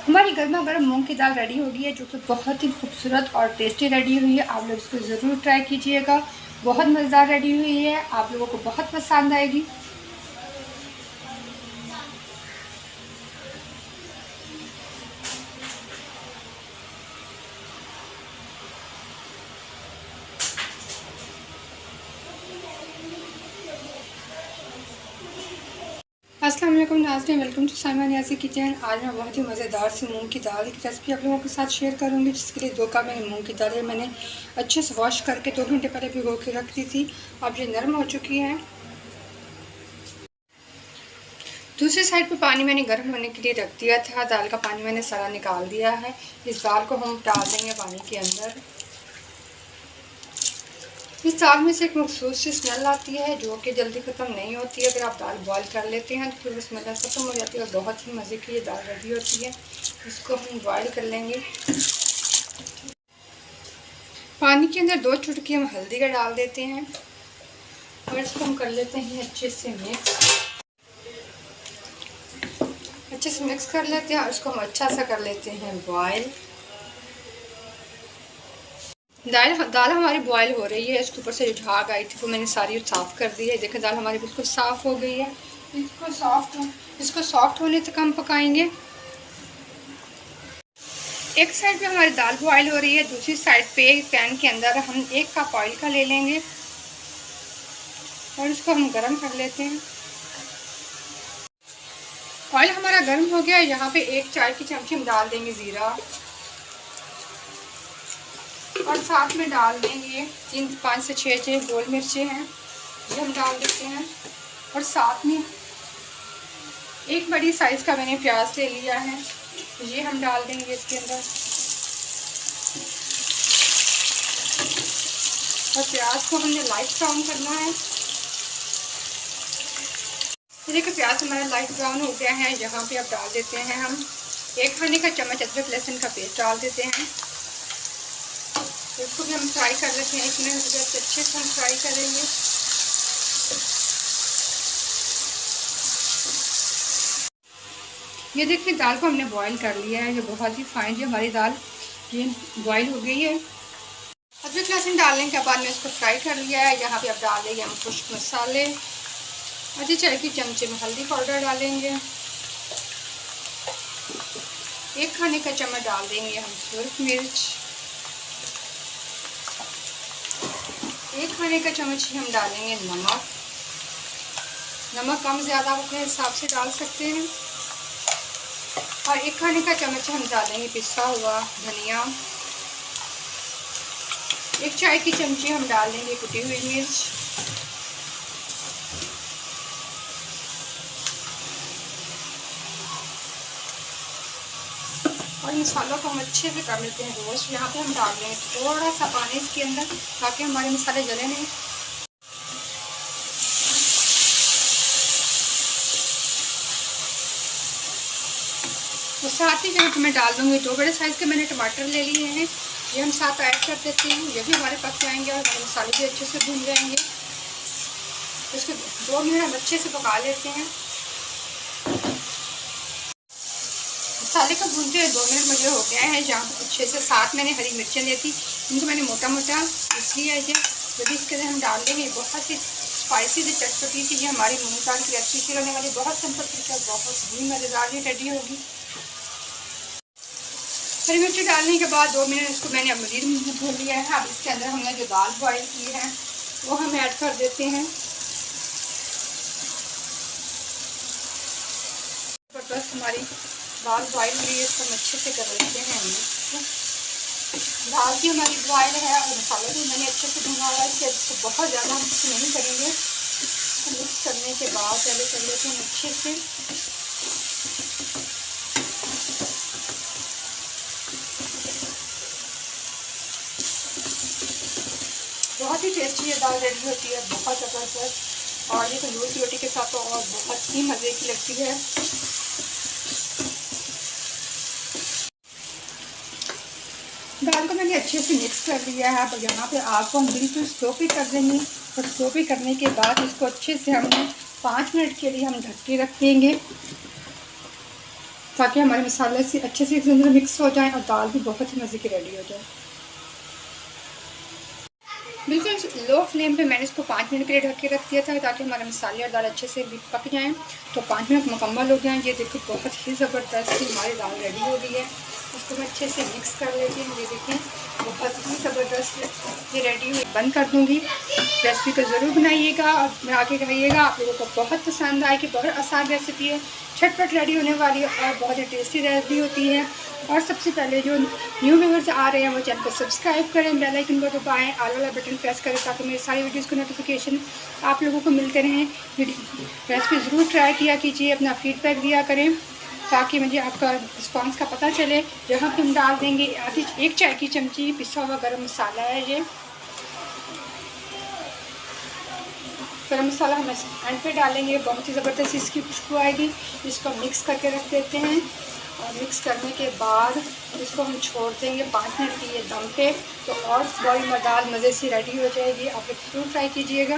हमारी गर्मा गर्म मूंग की दाल रेडी हो गई है, जो कि बहुत ही खूबसूरत और टेस्टी रेडी हुई है। आप लोग इसको ज़रूर ट्राई कीजिएगा। बहुत मज़ेदार रेडी हुई है, आप लोगों को बहुत पसंद आएगी। अस्सलाम वालेकुम नाज़रीन, welcome to Saima Niazi kitchen. आज मैं बहुत ही मज़ेदार सी मूंग की दाल की रेसिपी आप लोगों के साथ शेयर करूंगी, जिसके लिए 2 कप मैंने मूंग की दाल मैंने अच्छे से वॉश करके 2 घंटे पहले भिगो के रख दी थी। अब ये नरम हो चुकी है। दूसरी साइड पे पानी मैंने गर्म होने के लिए रख दिया था। दाल का पानी मैंने सारा निकाल दिया है। इस दाल को हम डाल देंगे पानी के अंदर। इस दाल में से एक मखसूस सी स्मेल आती है, जो कि जल्दी ख़त्म नहीं होती है। अगर आप दाल बॉईल कर लेते हैं तो फिर वो स्मेल ख़त्म हो जाती है और बहुत ही मज़े की ये दाल रेडी होती है। इसको हम बॉईल कर लेंगे। पानी के अंदर 2 चुटकी हम हल्दी का डाल देते हैं और इसको हम कर लेते हैं अच्छे से मिक्स। अच्छे से मिक्स कर लेते हैं और इसको हम अच्छा सा कर लेते हैं बॉईल। दाल हमारी बॉईल हो रही है। इसके ऊपर से जो झाग आई थी वो मैंने सारी साफ़ कर दी है। देखिए दाल हमारी बिल्कुल साफ़ हो गई है। इसको सॉफ्ट होने तक हम पकाएंगे। एक साइड पे हमारी दाल बॉईल हो रही है, दूसरी साइड पे पैन के अंदर हम 1 कप ऑयल का ले लेंगे और इसको हम गरम कर लेते हैं। ऑयल हमारा गर्म हो गया है। यहाँ पे 1 चाय की चमची हम डाल देंगे ज़ीरा और साथ में डाल देंगे 5 से 6 गोल मिर्चें हैं, ये हम डाल देते हैं। और साथ में 1 बड़ी साइज़ का मैंने प्याज ले लिया है, ये हम डाल देंगे इसके अंदर। और प्याज को हमने लाइट ब्राउन करना है। देखिए प्याज हमारा लाइट ब्राउन हो गया है। यहाँ पे अब डाल देते हैं हम 1 खाने का चम्मच अदरक लहसुन का पेस्ट डाल देते हैं। इसको भी हम फ्राई कर लेते हैं। 1 मिनट अच्छे से हम फ्राई करेंगे। ये देखिए दाल को हमने बॉईल कर लिया है। ये बहुत ही फाइन जो हमारी दाल ये बॉईल हो गई है। अदरक लहसुन डालने के बाद में इसको फ्राई कर लिया है। यहाँ पे अब डाल देंगे हम खुश्क मसाले। आधी चाय की चमचे में हल्दी पाउडर डालेंगे। 1 खाने का चम्मच डाल देंगे हम सुरख मिर्च। 1 खाने का चम्मच ही हम डालेंगे नमक। नमक कम ज़्यादा अपने हिसाब से डाल सकते हैं। और 1 खाने का चम्मच हम डालेंगे पिसा हुआ धनिया। 1 चाय की चमची हम डाल देंगे कुटी हुई मिर्च। और मसालों को हम अच्छे से कर लेते हैं रोस्ट। यहाँ पे हम डाल देंगे थोड़ा सा पानी इसके अंदर, ताकि हमारे मसाले जले नहीं। तो साथ ही यहाँ पे मैं डाल दूँगी 2 बड़े साइज़ के मैंने टमाटर ले लिए हैं, ये हम साथ ऐड कर देते हैं। ये भी हमारे पक जाएंगे और हमारे मसाले भी अच्छे से भून जाएंगे। इसको 2 मिनट हम अच्छे से पका लेते हैं। मसाले को भूनते हुए 2 मिनट मुझे हो गया है। जहाँ अच्छे से साथ मैंने हरी मिर्चें ली थी, इनको मैंने मोटा मोटा पीस लिया है। जब इसके अंदर हम डाल देंगे बहुत ही स्पाइसी सी चटपटी सी ये हमारी मूंग दाल की रेसिपी होने वाली। बहुत सिंपल तरीका, बहुत ही मज़ेदार ये रेडी होगी। हरी मिर्ची डालने के बाद 2 मिनट इसको मैंने मज़ीद भून लिया है। अब इसके अंदर हमने जो दाल बॉईल की है वो हम ऐड कर देते हैं। बस हमारी दाल बॉईल हुई है, इसको हम अच्छे से कर लेते हैं। दाल भी हमारी बॉईल है और मसाला भी मैंने अच्छे से भुना हुआ है। इसको बहुत ज़्यादा हम मिक्स नहीं करेंगे। मिक्स करने के बाद पहले कर लेते हैं अच्छे से। बहुत ही टेस्टी ये दाल रेडी होती है, बहुत ज़बरदस्त। और ये तंदूर की रोटी के साथ तो और बहुत ही मज़े की लगती है। दाल को मैंने अच्छे से मिक्स कर लिया है। अब यहाँ पे आग को हम बिल्कुल स्लो पे कर देंगे और स्लो पे करने के बाद इसको अच्छे से हमने 5 मिनट के लिए हम ढक के रख देंगे। ताकि हमारे मसाले से अच्छे से इसके अंदर मिक्स हो जाएं और दाल भी बहुत ही मज़े की रेडी हो जाए। बिल्कुल लो फ्लेम पे मैंने इसको 5 मिनट के लिए ढक के रख दिया था ताकि हमारे मसाले और दाल अच्छे से भी पक जाएं। तो 5 मिनट मुकम्मल हो गए। ये देखिए बहुत ही ज़बरदस्त हमारी दाल रेडी हो गई है। इसको मैं अच्छे से मिक्स कर लेती हूँ। ये देखिए बहुत ही ज़बरदस्त ये रेडी हुई। बंद कर दूँगी। रेसिपी को ज़रूर बनाइएगा और बना के खाइएगा, आप लोगों को बहुत पसंद आएगी। बहुत आसान रेसिपी है, झटपट रेडी होने वाली है और बहुत ही टेस्टी रेसिपी होती है। और सबसे पहले जो न्यू व्यूअर्स आ रहे हैं वो चैनल को सब्सक्राइब करें, बेल आइकन को दबाएं, ऑल वाला बटन प्रेस करें ताकि मेरी सारी वीडियोस को नोटिफिकेशन आप लोगों को मिलते रहें। रेसिपी ज़रूर ट्राई किया कीजिए, अपना फीडबैक दिया करें ताकि मुझे आपका रिस्पांस का पता चले। यहाँ पे हम डाल देंगे आधी 1 चाय की चमची पिसा हुआ गरम मसाला है। ये गरम मसाला हम एंड पे डालेंगे, बहुत ही ज़बरदस्त इसकी खुशबू आएगी। इसको मिक्स करके रख देते हैं और मिक्स करने के बाद इसको हम छोड़ देंगे 5 मिनट के लिए दम पे। तो और बॉईल दाल मज़े से रेडी हो जाएगी। आप लोग ज़रूर ट्राई कीजिएगा।